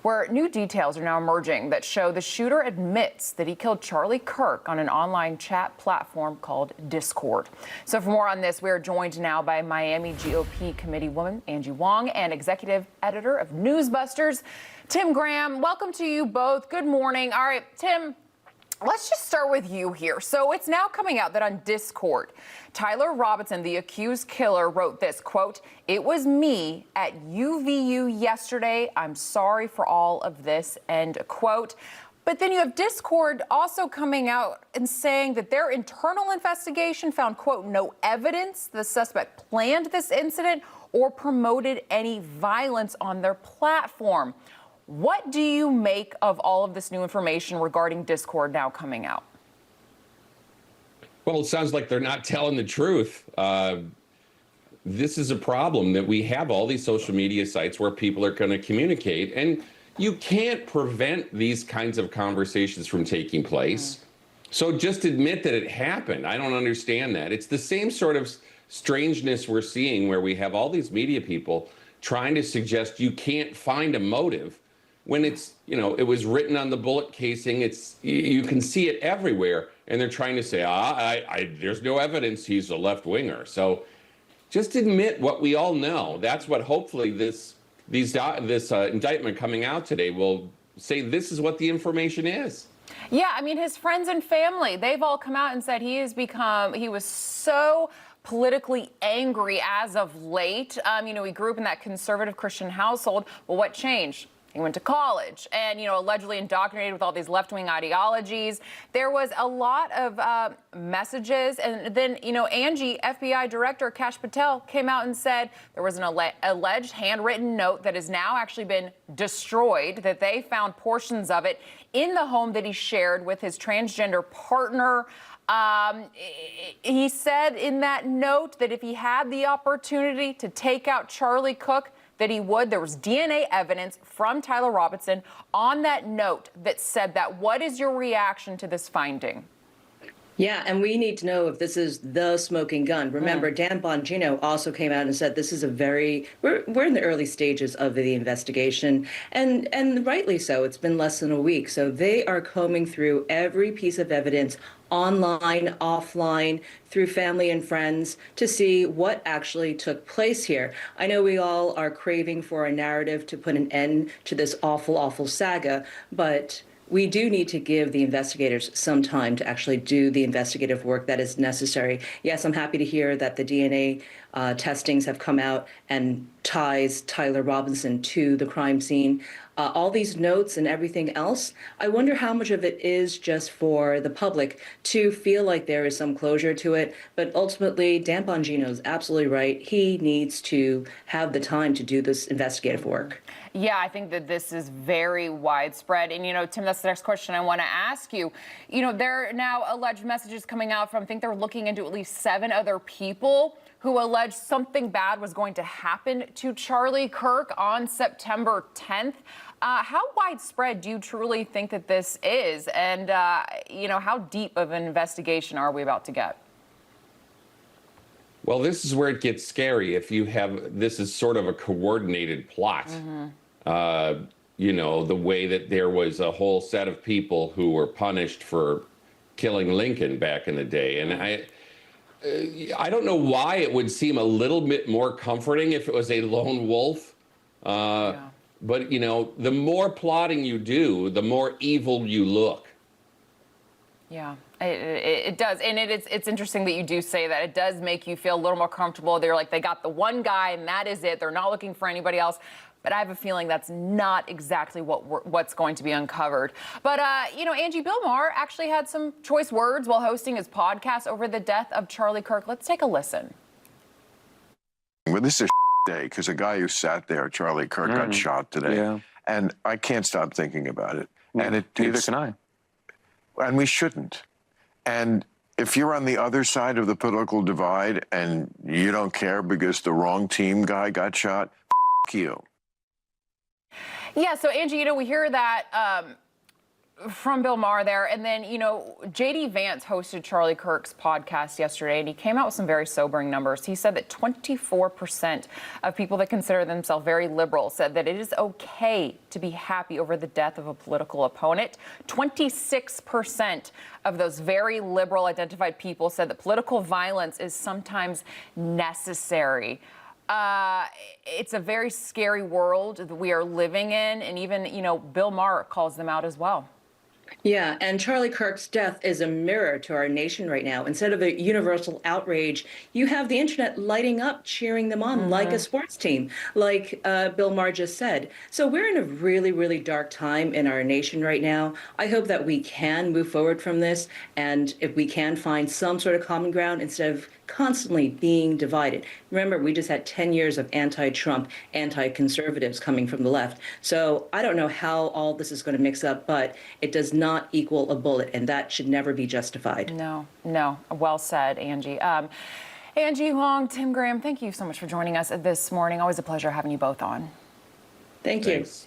where new details are now emerging that show the shooter admits that he killed Charlie Kirk on an online chat platform called Discord. So for more on this, we are joined now by Miami GOP committee woman Angie Wong and executive editor of Newsbusters, Tim Graham. Welcome to you both. Good morning. All right, Tim, let's just start with you here. So it's now coming out that on Discord, Tyler Robinson, the accused killer, wrote this, quote, "It was me at UVU yesterday. I'm sorry for all of this," end quote. But then you have Discord also coming out and saying that their internal investigation found, quote, "no evidence the suspect planned this incident or promoted any violence on their platform." What do you make of all of this new information regarding Discord now coming out? Well, it sounds like they're not telling the truth. This is a problem that we have all these social media sites where people are going to communicate, and you can't prevent these kinds of conversations from taking place. So just admit that it happened. I don't understand that. It's the same sort of strangeness we're seeing where we have all these media people trying to suggest you can't find a motive when it's, you know, it was written on the bullet casing. It's, you can see it everywhere, and they're trying to say, there's no evidence he's a left-winger. So just admit what we all know. That's what hopefully this indictment coming out today will say. This is what the information is. Yeah, I mean, his friends and family, they've all come out and said he was so politically angry as of late. You know, he grew up in that conservative Christian household. Well, what changed? He went to college and, you know, allegedly indoctrinated with all these left-wing ideologies. There was a lot of messages. And then, you know, Angie, FBI Director Kash Patel, came out and said there was an alleged handwritten note that has now actually been destroyed, that they found portions of it in the home that he shared with his transgender partner. He said in that note that if he had the opportunity to take out Charlie Kirk, that he would. There was DNA evidence from Tyler Robinson on that note that said that. What is your reaction to this finding? Yeah, and we need to know if this is the smoking gun. Remember, Dan Bongino also came out and said this is we're in the early stages of the investigation, and rightly so. It's been less than a week. So they are combing through every piece of evidence, online, offline, through family and friends, to see what actually took place here. I know we all are craving for a narrative to put an end to this awful, awful saga, but we do need to give the investigators some time to actually do the investigative work that is necessary. Yes, I'm happy to hear that the DNA testings have come out and ties Tyler Robinson to the crime scene. All these notes and everything else, I wonder how much of it is just for the public to feel like there is some closure to it. But ultimately, Dan Bongino is absolutely right. He needs to have the time to do this investigative work. Yeah, I think that this is very widespread. And, you know, Tim, that's the next question I want to ask you. You know, there are now alleged messages coming out from, I think they're looking into at least 7 other people who alleged something bad was going to happen to Charlie Kirk on September 10th. How widespread do you truly think that this is? And, you know, how deep of an investigation are we about to get? Well, this is where it gets scary. If you have, this is sort of a coordinated plot. You know, the way that there was a whole set of people who were punished for killing Lincoln back in the day. And I don't know why it would seem a little bit more comforting if it was a lone wolf. But, you know, the more plotting you do, the more evil you look. Yeah, it does. And it's interesting that you do say that. It does make you feel a little more comfortable. They're like, they got the one guy and that is it. They're not looking for anybody else. But I have a feeling that's not exactly what's going to be uncovered. But, you know, Angie, Bill Maher actually had some choice words while hosting his podcast over the death of Charlie Kirk. Let's take a listen. Well, this is a day because a guy who sat there, Charlie Kirk, got shot today. Yeah. And I can't stop thinking about it. And neither can I. And we shouldn't. And if you're on the other side of the political divide and you don't care because the wrong team guy got shot, you. Yeah, so Angie, you know, we hear that From Bill Maher there. And then, J.D. Vance hosted Charlie Kirk's podcast yesterday, and he came out with some very sobering numbers. He said that 24% of people that consider themselves very liberal said that it is okay to be happy over the death of a political opponent. 26% of those very liberal identified people said that political violence is sometimes necessary. It's a very scary world that we are living in. And even, Bill Maher calls them out as well. Yeah, and Charlie Kirk's death is a mirror to our nation right now. Instead of a universal outrage, you have the internet lighting up, cheering them on like a sports team, like Bill Maher just said. So we're in a really, really dark time in our nation right now. I hope that we can move forward from this, and if we can find some sort of common ground instead of constantly being divided. Remember, we just had 10 years of anti-Trump, anti-conservatives coming from the left. So I don't know how all this is going to mix up, but it does not equal a bullet, and that should never be justified. No. Well said, Angie. Angie, Wong, Tim Graham, thank you so much for joining us this morning. Always a pleasure having you both on. Thank you. Thanks.